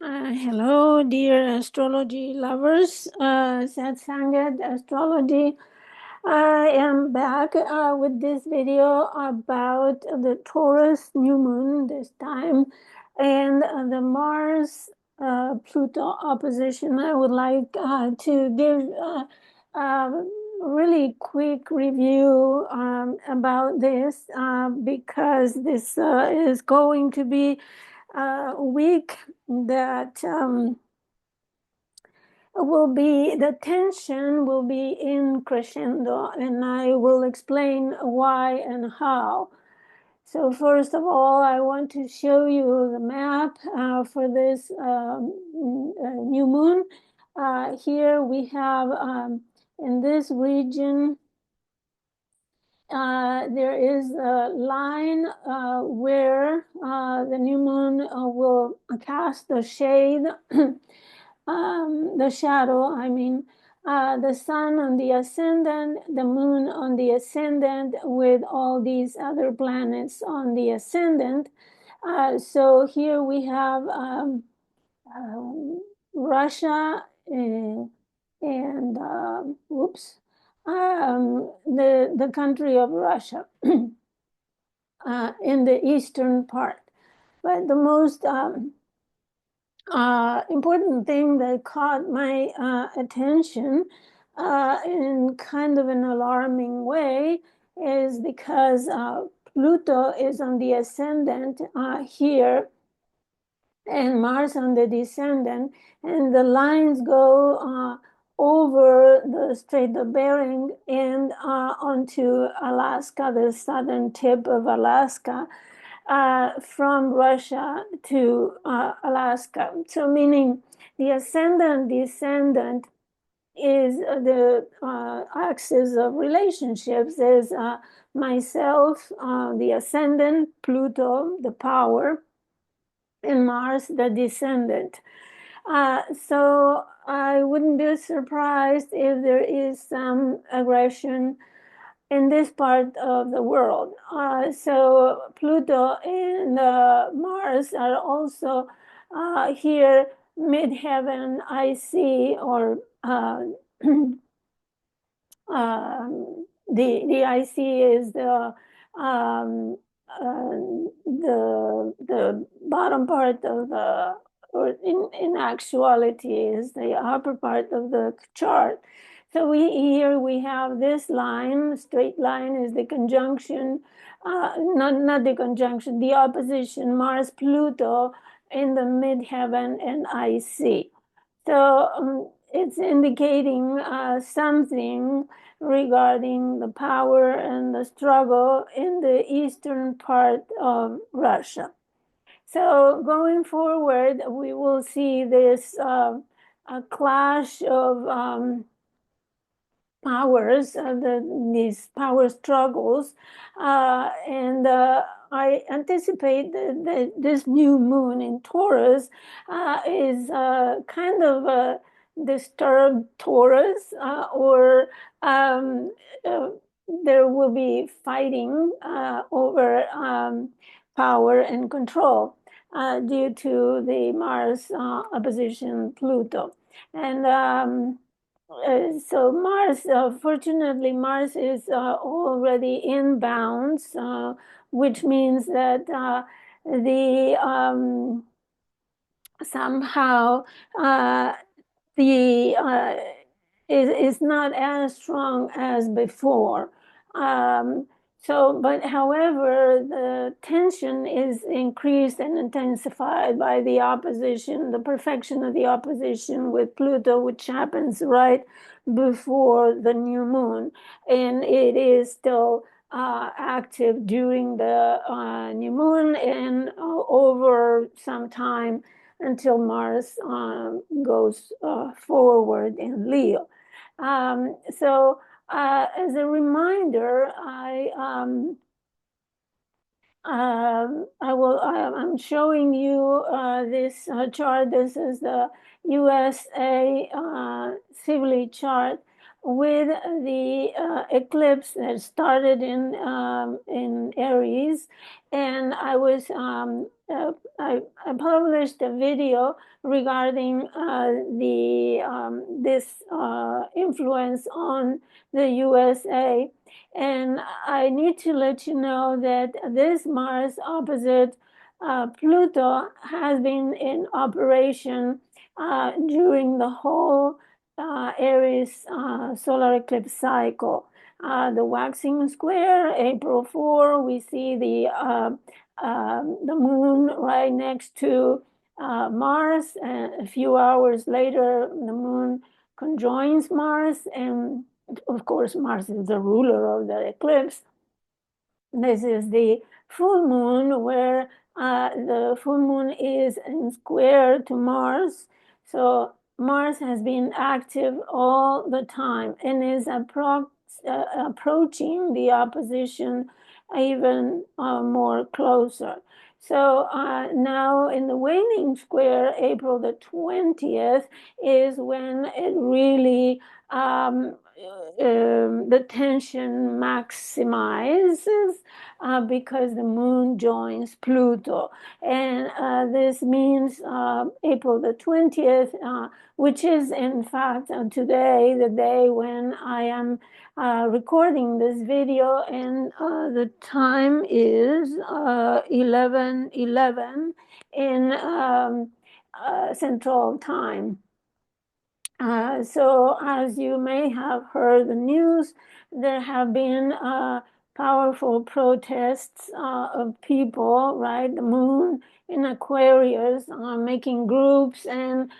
Hello, dear astrology lovers. Satsangat Astrology. I am back with this video about the Taurus new moon this time and the Mars Pluto opposition. I would like to give a really quick review about this because this is going to be a week that the tension will be in crescendo, and I will explain why and how. So first of all, I want to show you the map for this new moon. Here we have in this region there is a line where the new moon will cast the shade, the shadow, I mean, the sun on the ascendant, the moon on the ascendant, with all these other planets on the ascendant. So here we have Russia and whoops, the country of Russia in the eastern part. But the most important thing that caught my attention in kind of an alarming way is because Pluto is on the ascendant here and Mars on the descendant, and the lines go over the Strait of Bering and onto Alaska, the southern tip of Alaska, from Russia to Alaska. So meaning the ascendant descendant is the axis of relationships is myself, the ascendant, Pluto, the power, and Mars, the descendant. So I wouldn't be surprised if there is some aggression in this part of the world. So Pluto and Mars are also here midheaven IC, or the IC is the bottom part of the, or in actuality is the upper part of the chart. So here we have this line, straight line is the conjunction, not the conjunction, the opposition, Mars Pluto in the midheaven and IC. So it's indicating something regarding the power and the struggle in the eastern part of Russia. So going forward, we will see this a clash of powers, these power struggles, and I anticipate that this new moon in Taurus is kind of a disturbed Taurus, or there will be fighting over power and control due to the Mars opposition Pluto. And so Mars, fortunately, Mars is already in bounds, which means that the somehow the is not as strong as before. But however, the tension is increased and intensified by the opposition, the perfection of the opposition with Pluto, which happens right before the new moon, and it is still active during the new moon and over some time until Mars goes forward in Leo. So as a reminder, I'm showing you this chart. This is the USA Sibly chart with the eclipse that started in Aries, and I was I published a video regarding this influence on the USA, and I need to let you know that this Mars opposite Pluto has been in operation during the whole Aries solar eclipse cycle. The waxing square, April 4, we see the moon right next to Mars, and a few hours later, the moon conjoins Mars, and of course, Mars is the ruler of the eclipse. This is the full moon, where the full moon is in square to Mars. So Mars has been active all the time and is approaching the opposition even more closer. So now in the waning square, April the 20th is when it really the tension maximizes because the moon joins Pluto. And this means April the 20th, which is in fact today, the day when I am recording this video, and the time is 11:11 in Central Time. So as you may have heard the news, there have been powerful protests of people, right? The moon in Aquarius, making groups and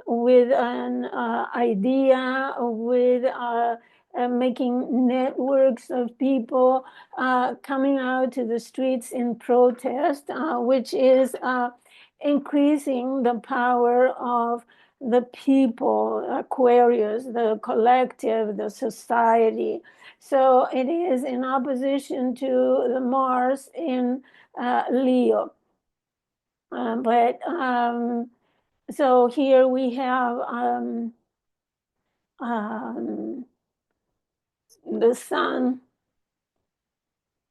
with an idea, with making networks of people coming out to the streets in protest, which is increasing the power of the people, Aquarius, the collective, the society. So it is in opposition to the Mars in Leo. So here we have the sun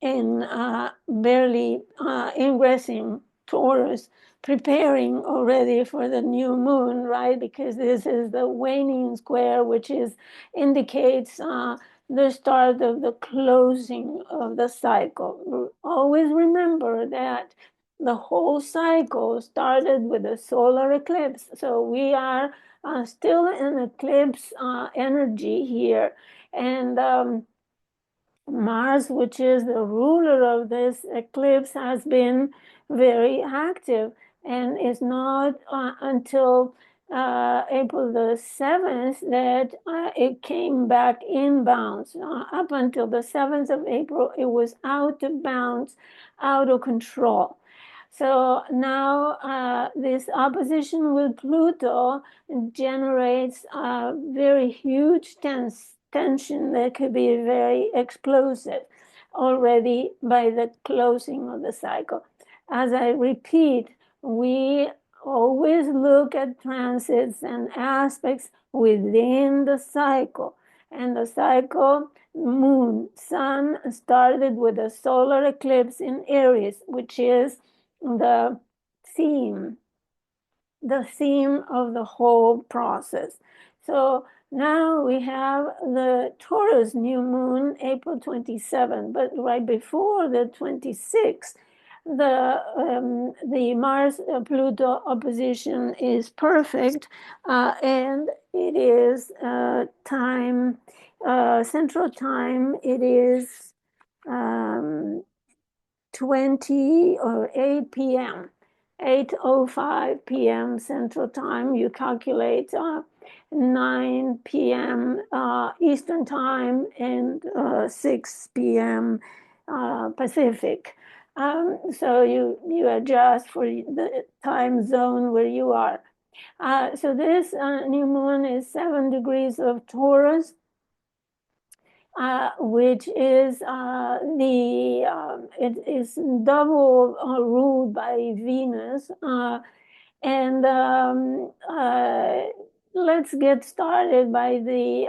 in barely ingressing Taurus, preparing already for the new moon, right? Because this is the waning square, which indicates the start of the closing of the cycle. Always remember that the whole cycle started with a solar eclipse. So we are still in eclipse energy here. And Mars, which is the ruler of this eclipse, has been very active, and it's not until April the 7th that it came back in bounds. Up until the 7th of April, it was out of bounds, out of control. So now this opposition with Pluto generates a very huge tension that could be very explosive already by the closing of the cycle. As I repeat, we always look at transits and aspects within the cycle. And the cycle, moon, sun, started with a solar eclipse in Aries, which is the theme of the whole process. So now we have the Taurus new moon, April 27, but right before the 26th, the Mars Pluto opposition is perfect, and it is time, Central Time. It is 20 or 8 p.m. 8:05 p.m. Central Time. You calculate 9 p.m. Eastern Time and 6 p.m. Pacific. So you adjust for the time zone where you are. So this new moon is 7 degrees of Taurus, which is it is double ruled by Venus. And let's get started by the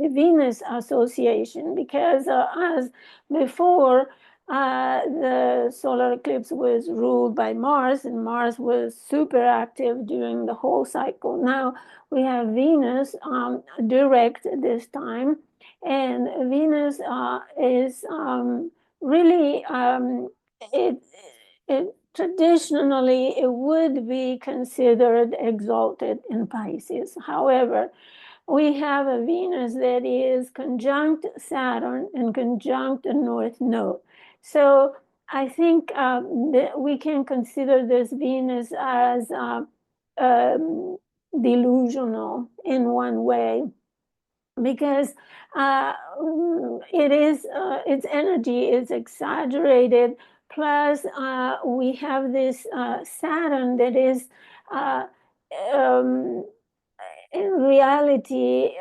Venus association, because as before, the solar eclipse was ruled by Mars, and Mars was super active during the whole cycle. Now we have Venus direct this time, and Venus is really it traditionally it would be considered exalted in Pisces. However, we have a Venus that is conjunct Saturn and conjunct the North Node. So I think that we can consider this Venus as um, delusional in one way, because its energy is exaggerated. Plus, we have this Saturn that is uh, um, in reality,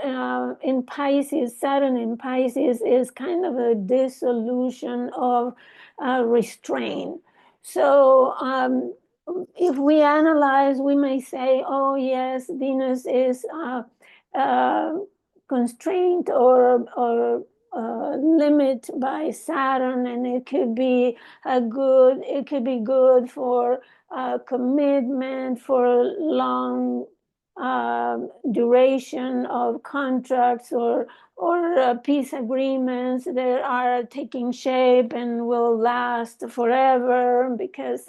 in Pisces, Saturn in Pisces is kind of a dissolution of restraint. So if we analyze, we may say, oh yes, Venus is uh, constrained or limit by Saturn, and it could be good for commitment, for long duration of contracts or peace agreements that are taking shape and will last forever, because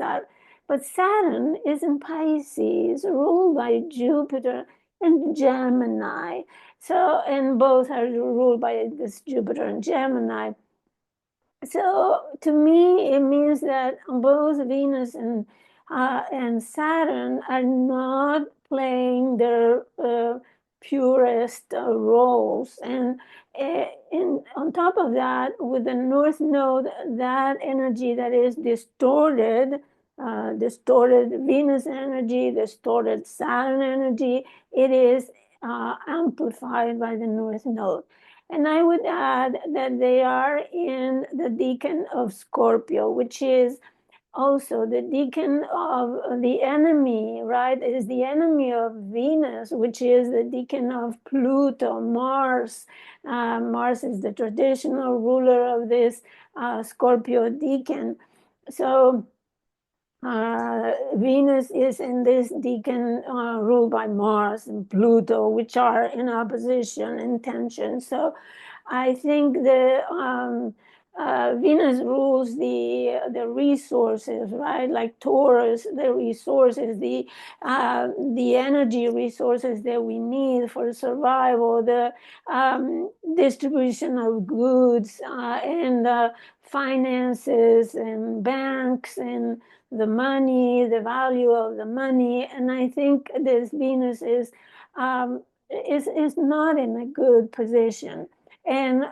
but Saturn is in Pisces, ruled by Jupiter and Gemini. So, and both are ruled by this Jupiter and Gemini. So to me, it means that both Venus and Saturn are not playing their purest roles. And on top of that, with the North Node, that energy that is distorted, distorted Venus energy, distorted Saturn energy, it is amplified by the North Node. And I would add that they are in the decan of Scorpio, which is also the decan of the enemy, right? It is the enemy of Venus, which is the decan of Pluto, Mars. Mars is the traditional ruler of this Scorpio decan. So Venus is in this decan ruled by Mars and Pluto, which are in opposition in tension. So I think the Venus rules the resources, right? Like Taurus, the resources, the energy resources that we need for survival, the distribution of goods and finances and banks and the money, the value of the money. And I think this Venus is not in a good position. And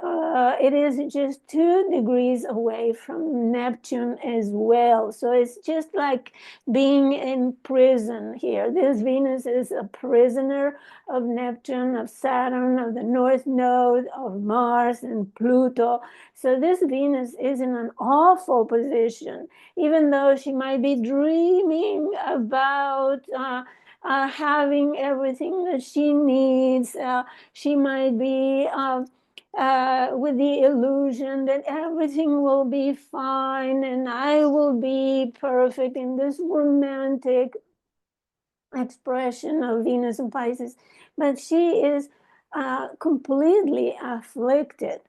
it is just 2 degrees away from Neptune as well. So it's just like being in prison here. This Venus is a prisoner of Neptune, of Saturn, of the North Node, of Mars and Pluto. So this Venus is in an awful position, even though she might be dreaming about having everything that she needs. She might be with the illusion that everything will be fine and I will be perfect in this romantic expression of Venus and Pisces. But she is completely afflicted.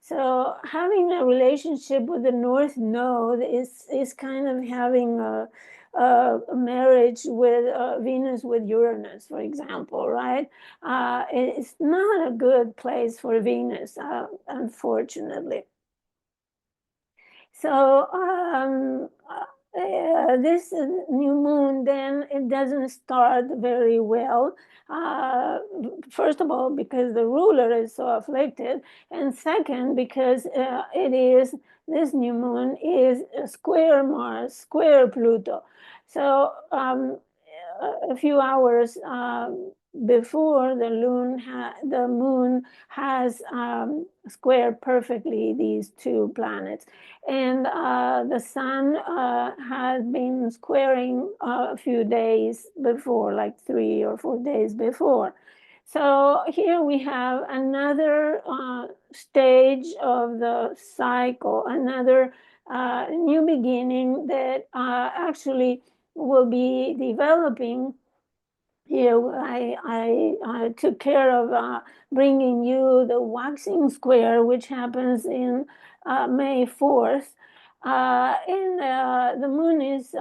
So having a relationship with the North Node is kind of having a marriage with Venus with Uranus, for example, right? It's not a good place for Venus, unfortunately. So this new moon, then it doesn't start very well. First of all, because the ruler is so afflicted, and second, because this new moon is square Mars, square Pluto. So a few hours before the moon has squared perfectly these 2 planets, and the sun had been squaring a few days before, like 3 or 4 days before. So here we have another stage of the cycle, another new beginning that actually will be developing. Here, I took care of bringing you the waxing square, which happens in May 4th. And the moon is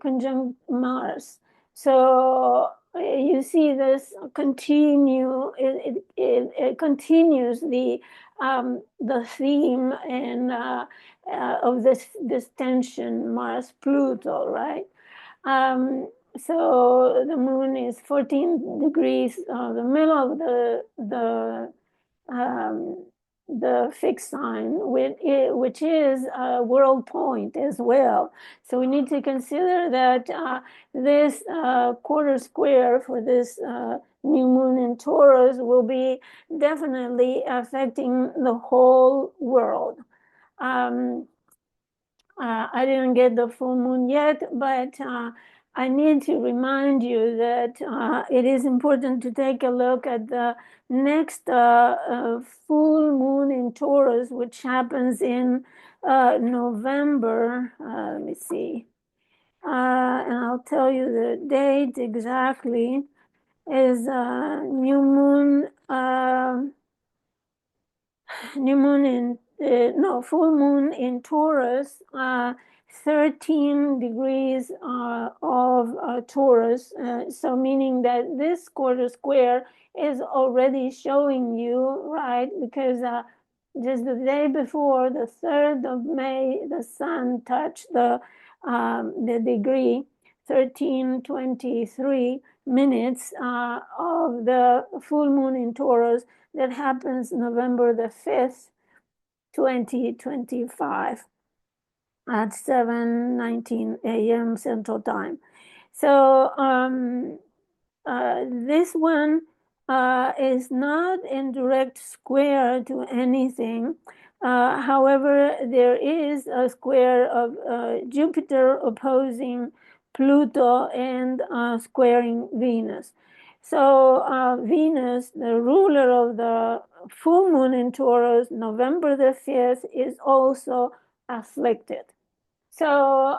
conjunct Mars. So you see this continue, it continues the theme and of this tension, Mars Pluto, right? Um, so the moon is 14 degrees, the middle of um, the fixed sign, which is a world point as well. So we need to consider that this quarter square for this new moon in Taurus will be definitely affecting the whole world. I didn't get the full moon yet, but I need to remind you that it is important to take a look at the next full moon in Taurus, which happens in November. Let me see. And I'll tell you the date exactly. Is new moon. New moon in no, full moon in Taurus, 13 degrees of Taurus. So meaning that this quarter square is already showing you, right? Because just the day before, the 3rd of May, the sun touched the degree 13:23 minutes of the full moon in Taurus that happens November the 5th, 2025 at 7:19 a.m. Central Time. So this one is not in direct square to anything. However, there is a square of Jupiter opposing Pluto and squaring Venus. So Venus, the ruler of the full moon in Taurus, November the 5th, is also afflicted. So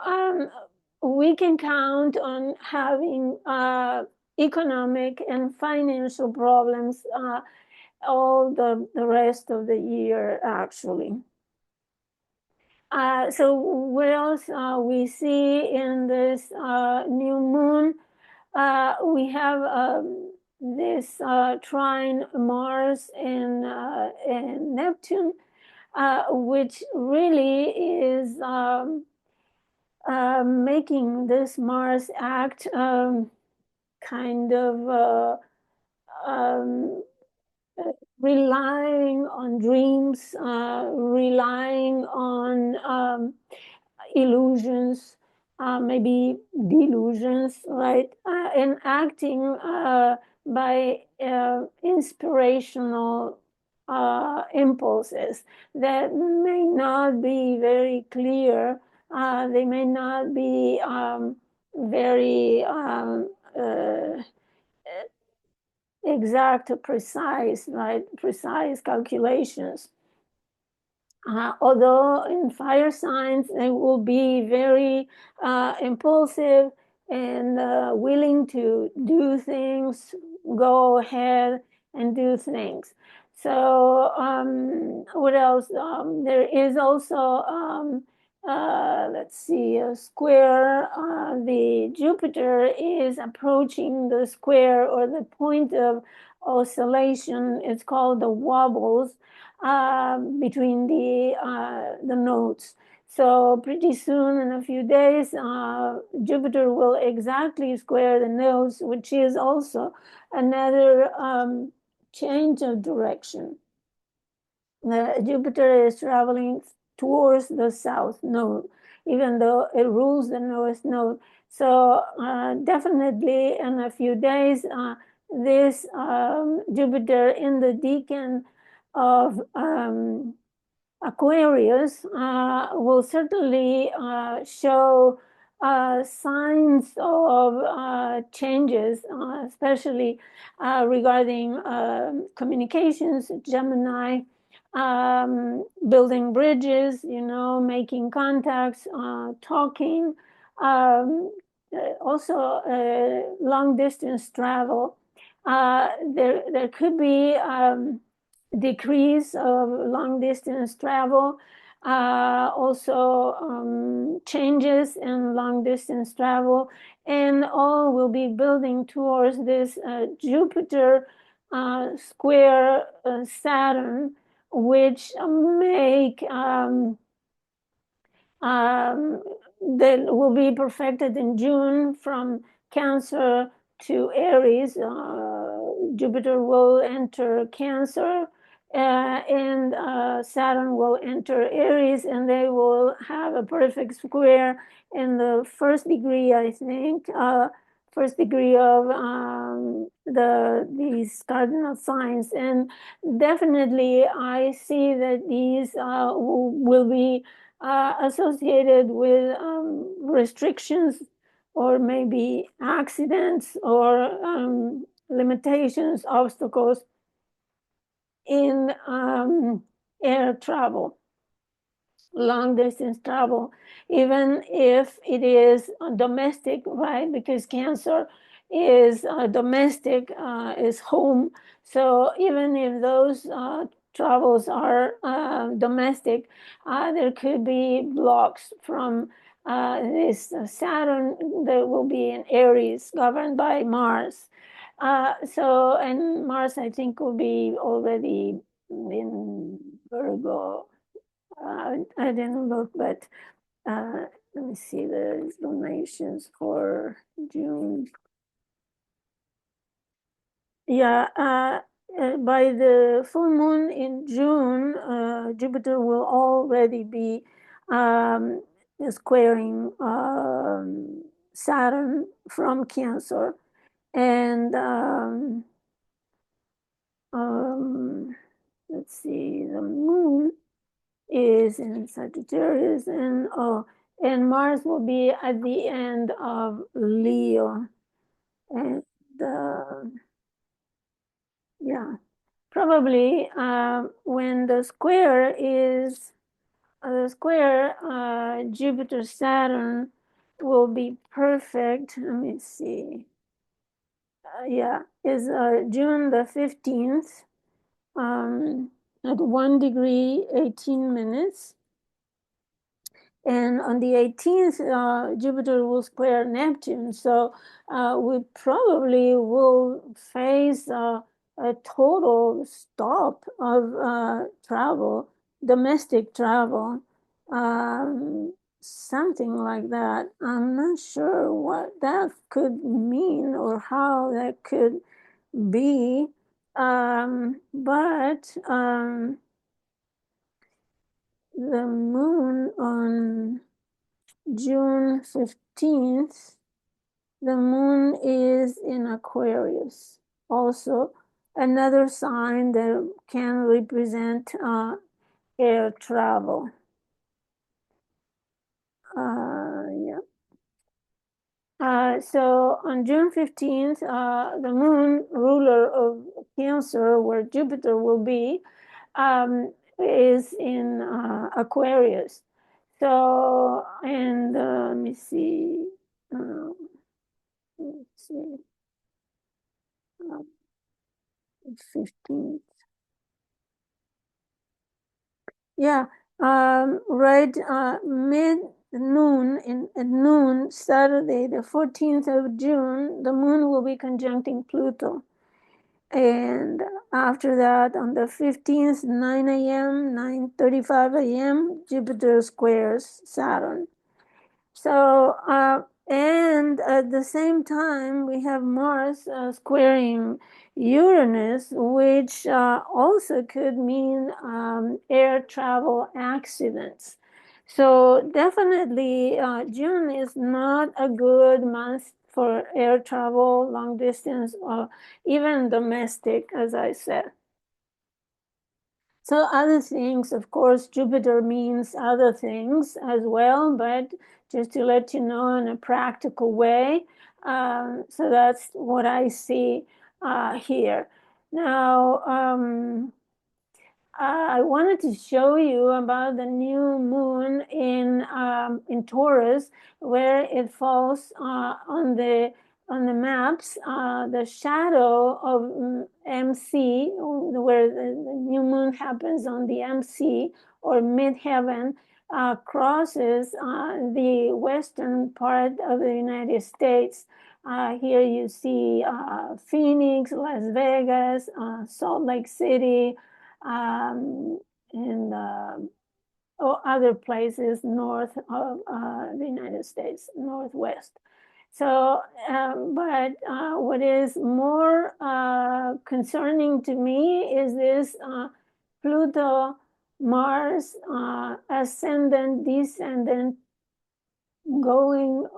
we can count on having economic and financial problems all the rest of the year, actually. So what else we see in this new moon? We have this trine Mars and Neptune, which really is making this Mars act kind of um, relying on dreams, relying on illusions, maybe delusions, right? And acting by inspirational impulses that may not be very clear. They may not be very exact, precise, right? Precise calculations. Although in fire signs, they will be very impulsive and willing to do things, go ahead and do things. So what else? There is also, let's see, a square. The Jupiter is approaching the square or the point of oscillation. It's called the wobbles between the nodes. So pretty soon, in a few days, Jupiter will exactly square the nodes, which is also another change of direction. Jupiter is traveling towards the south node, even though it rules the north node. So definitely in a few days, this Jupiter in the decan of Aquarius will certainly show signs of changes, especially regarding communications, Gemini, building bridges, making contacts, talking, also long distance travel. There could be decrease of long distance travel, also changes in long distance travel, and all will be building towards this Jupiter square Saturn, which make that will be perfected in June from Cancer to Aries. Jupiter will enter Cancer, and Saturn will enter Aries, and they will have a perfect square in the first degree, I think, first degree of these cardinal signs. And definitely, I see that these will be associated with restrictions or maybe accidents or limitations, obstacles in air travel, long distance travel, even if it is domestic, right? Because Cancer is domestic, is home. So even if those travels are domestic, there could be blocks from this Saturn that will be in Aries, governed by Mars. And Mars, I think, will be already in Virgo. I didn't look, but let me see the donations for June. Yeah, by the full moon in June, Jupiter will already be squaring Saturn from Cancer. And let's see, the moon is in Sagittarius, and Mars will be at the end of Leo. And yeah, probably when the square is Jupiter Saturn will be perfect. Let me see. Yeah, is June the 15th at 1 degree 18 minutes. And on the 18th, Jupiter will square Neptune. So we probably will face a total stop of travel, domestic travel, something like that. I'm not sure what that could mean or how that could be. But the moon on June 15th, the moon is in Aquarius. Also, another sign that can represent air travel. Yeah. So on June 15th, the moon, ruler of Cancer, where Jupiter will be, is in Aquarius. So, and let me see. Let's see. 15th. Yeah, right, mid noon at noon Saturday, the 14th of June, the moon will be conjuncting Pluto. And after that, on the 15th, 9 a.m., 9:35 a.m., Jupiter squares Saturn. So, and at the same time, we have Mars squaring Uranus, which also could mean air travel accidents. So definitely, June is not a good month for air travel, long distance, or even domestic, as I said. So other things, of course, Jupiter means other things as well, but just to let you know in a practical way. So that's what I see here. Now, I wanted to show you about the new moon in Taurus, where it falls on the maps. The shadow of MC, where the new moon happens on the MC or midheaven, crosses the western part of the United States. Here you see Phoenix, Las Vegas, Salt Lake City, and other places north of the United States, northwest. So, but what is more concerning to me is this Pluto, Mars, ascendant, descendant, going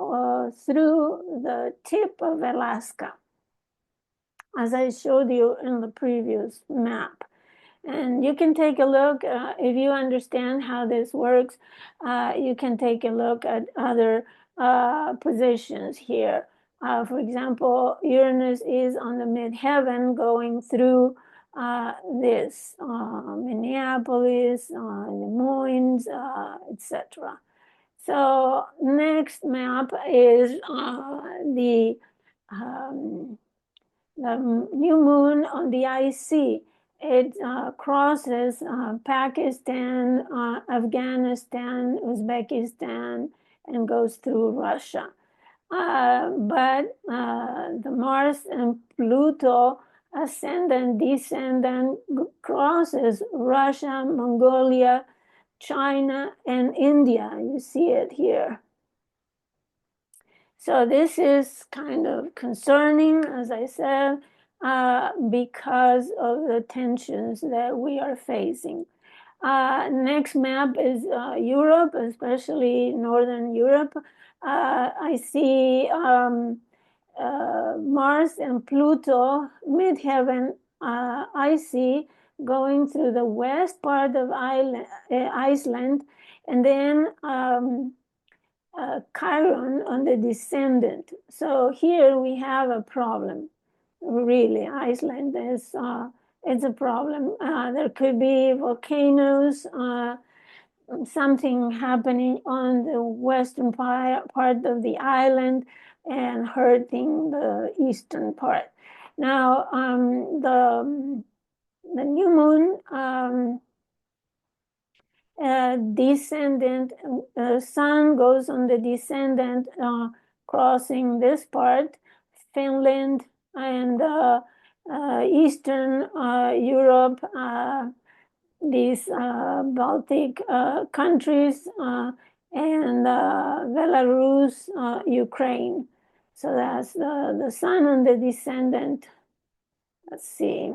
through the tip of Alaska, as I showed you in the previous map. And you can take a look, if you understand how this works, you can take a look at other positions here. For example, Uranus is on the midheaven going through this, Minneapolis, Des Moines, etc. So next map is the new moon on the IC. It crosses Pakistan, Afghanistan, Uzbekistan, and goes through Russia. But the Mars and Pluto ascendant, descendant crosses Russia, Mongolia, China, and India. You see it here. So this is kind of concerning, as I said, because of the tensions that we are facing. Next map is Europe, especially Northern Europe. I see Mars and Pluto, midheaven, I see going through the west part of Iceland, and then Chiron on the descendant. So here we have a problem. Really, Iceland is it's a problem. There could be volcanoes, something happening on the western part of the island and hurting the eastern part. Now, the new moon descendant, sun goes on the descendant, crossing this part, Finland and Eastern Europe, these Baltic countries, and Belarus, Ukraine. So that's the sun on the descendant. Let's see.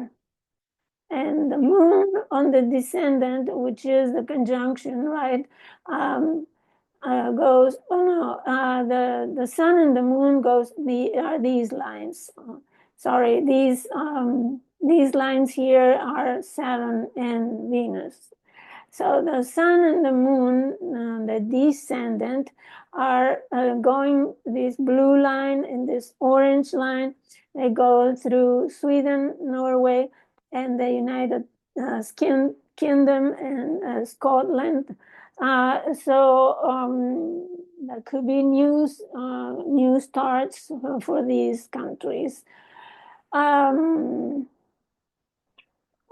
And the moon on the descendant, which is the conjunction, right, goes, oh no, the sun and the moon goes, these lines. Sorry, these lines here are Saturn and Venus. So the sun and the moon, the descendant, are going this blue line and this orange line. They go through Sweden, Norway, and the United Kingdom and Scotland. So there could be new starts for these countries.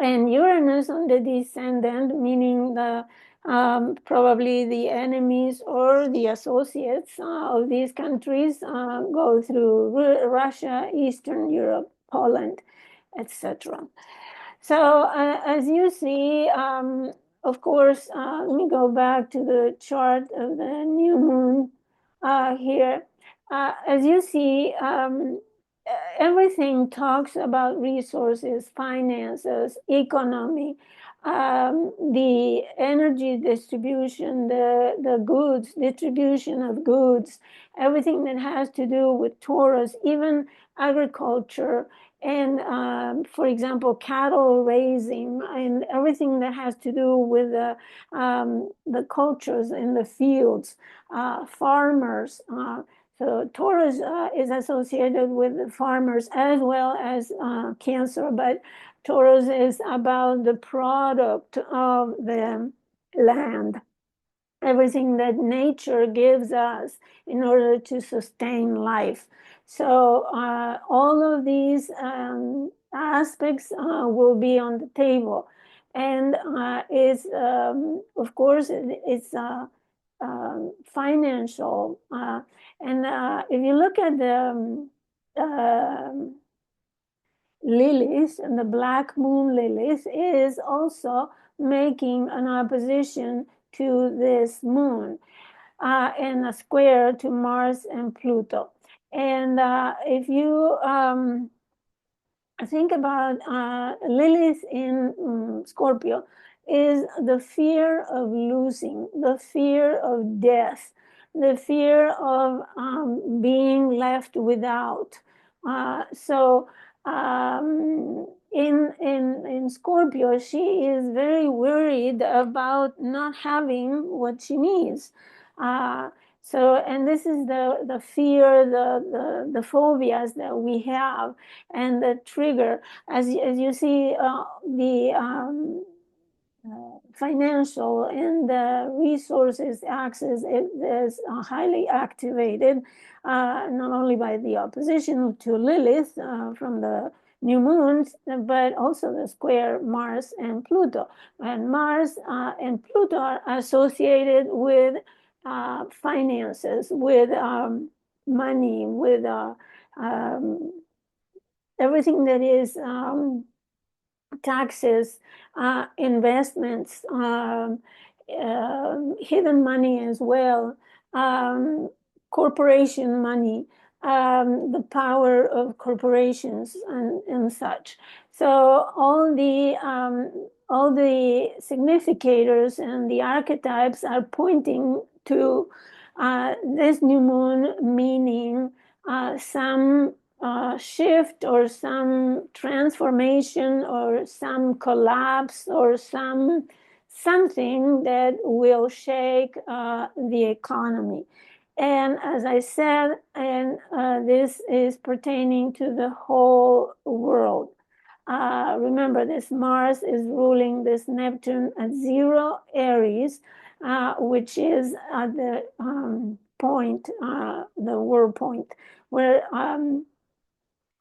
And Uranus on the descendant, meaning the probably the enemies or the associates of these countries, go through Russia, Eastern Europe, Poland, etc. So as you see, of course, let me go back to the chart of the new moon here. As you see, everything talks about resources, finances, economy, the energy distribution, the goods, distribution of goods, everything that has to do with Taurus, even agriculture, and for example, cattle raising, and everything that has to do with the cultures in the fields, farmers. So Taurus is associated with farmers as well as Cancer, but Taurus is about the product of the land, everything that nature gives us in order to sustain life. So all of these aspects will be on the table. And it's, of course, it's financial. And if you look at the lilies, and the black moon lilies is also making an opposition to this moon and a square to Mars and Pluto. And if you think about Lilith in Scorpio, is the fear of losing, the fear of death, the fear of being left without. So in Scorpio, she is very worried about not having what she needs. So, and this is the fear, the phobias that we have, and the trigger. As you see, the financial and the resources axis is highly activated, not only by the opposition to Lilith from the new moons, but also the square Mars and Pluto. And Mars and Pluto are associated with finances, with money, with everything that is taxes, investments, hidden money as well, corporation money, the power of corporations and such. So all the significators and the archetypes are pointing to this new moon, meaning some shift or some transformation or some collapse or something that will shake the economy. And as I said, and this is pertaining to the whole world. Remember, this Mars is ruling this Neptune at 0 Aries, which is at the point, the world point, where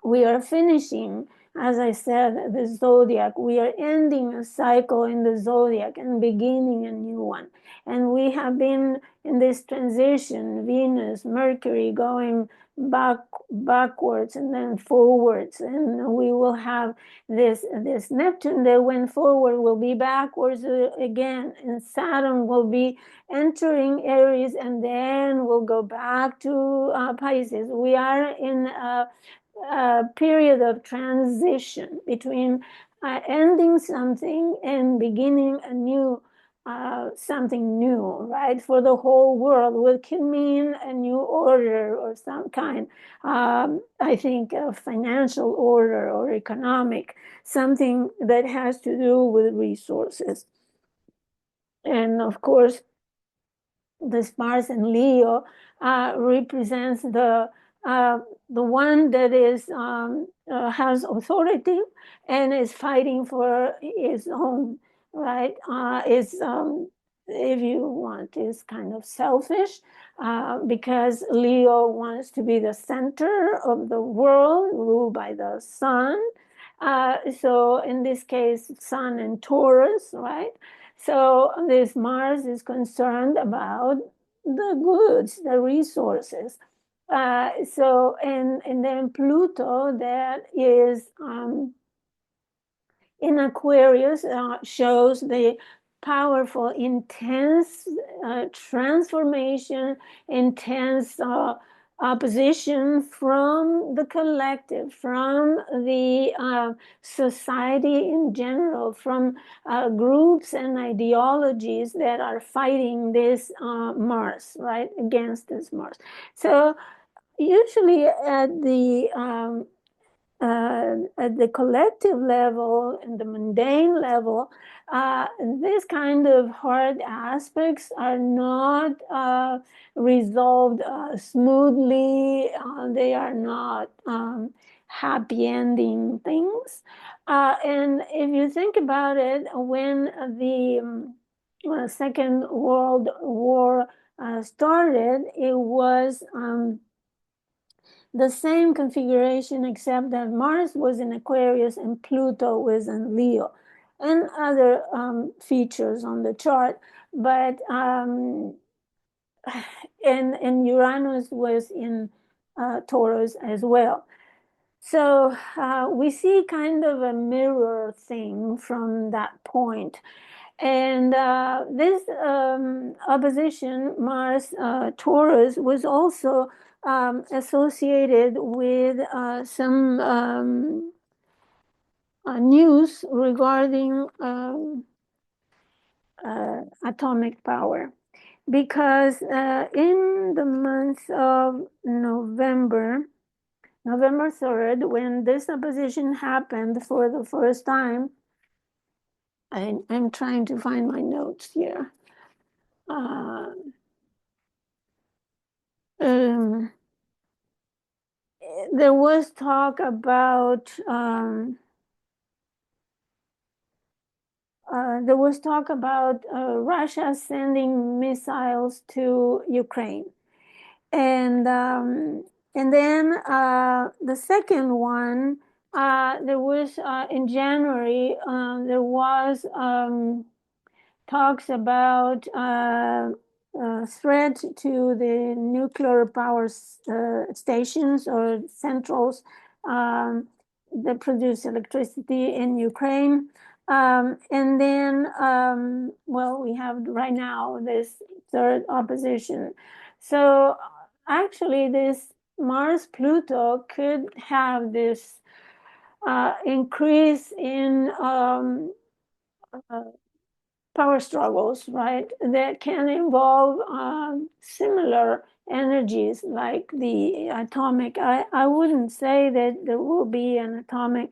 we are finishing, as I said, the zodiac. We are ending a cycle in the zodiac and beginning a new one. And we have been in this transition, Venus, Mercury going backwards and then forwards. And we will have this Neptune that went forward will be backwards again. And Saturn will be entering Aries and then we'll go back to Pisces. We are in a period of transition between ending something and beginning a new something new, right, for the whole world, which can mean a new order or some kind, I think, of financial order or economic, something that has to do with resources. And of course, this Mars and Leo represents the one that is has authority and is fighting for its own, right? Is if you want, is kind of selfish because Leo wants to be the center of the world, ruled by the sun. So in this case, Sun and Taurus, right? So this Mars is concerned about the goods, the resources. So and then Pluto, that is in Aquarius, shows the powerful, intense transformation, intense opposition from the collective, from the society in general, from groups and ideologies that are fighting this Mars, right, against this Mars. So usually at the at the collective level and the mundane level, these kind of hard aspects are not resolved smoothly. They are not happy ending things. And if you think about it, when the Second World War started, it was the same configuration, except that Mars was in Aquarius and Pluto was in Leo, and other features on the chart. But and Uranus was in Taurus as well. So we see kind of a mirror thing from that point. And this opposition, Mars Taurus, was also associated with some news regarding atomic power. Because in the month of November 3rd, when this opposition happened for the first time, I'm trying to find my notes here. There was talk about Russia sending missiles to Ukraine, and then the second one, there was in January, there was talks about threat to the nuclear power stations or centrals that produce electricity in Ukraine. And then, well, we have right now this third opposition. So actually, this Mars Pluto could have this increase in power struggles, right, that can involve similar energies like the atomic. I wouldn't say that there will be an atomic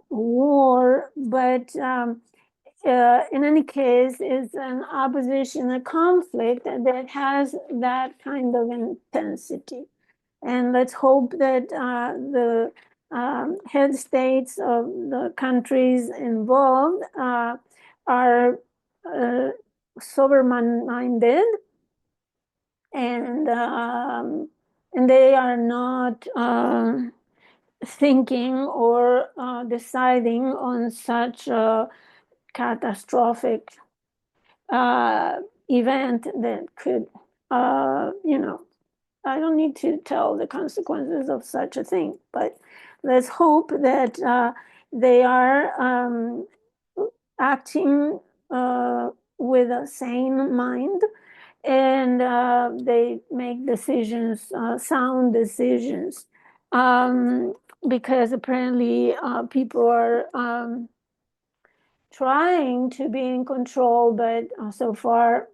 war, but in any case, it's an opposition, a conflict that has that kind of intensity. And let's hope that the head states of the countries involved are sober-minded, and they are not thinking or deciding on such a catastrophic event that could, I don't need to tell the consequences of such a thing, but let's hope that they are acting with a sane mind, and they make decisions, sound decisions, because apparently people are trying to be in control, but so far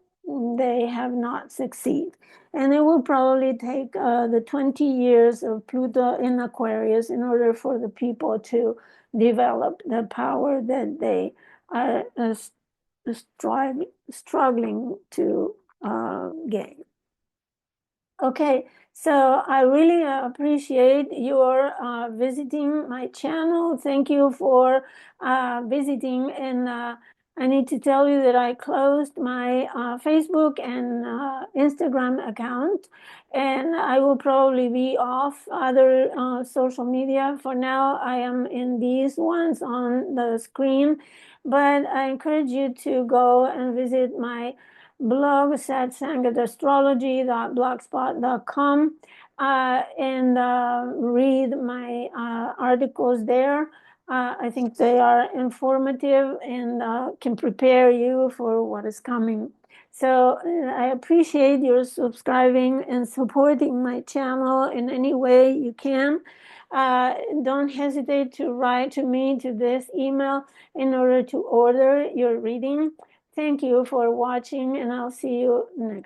they have not succeeded. And it will probably take the 20 years of Pluto in Aquarius in order for the people to develop the power that they are struggling to gain. Okay, so I really appreciate your visiting my channel. Thank you for visiting. And I need to tell you that I closed my Facebook and Instagram account, and I will probably be off other social media. For now, I am in these ones on the screen, but I encourage you to go and visit my blog, satsangatastrology.blogspot.com, and read my articles there. I think they are informative and can prepare you for what is coming. So I appreciate your subscribing and supporting my channel in any way you can. Don't hesitate to write to me to this email in order to order your reading. Thank you for watching, and I'll see you next.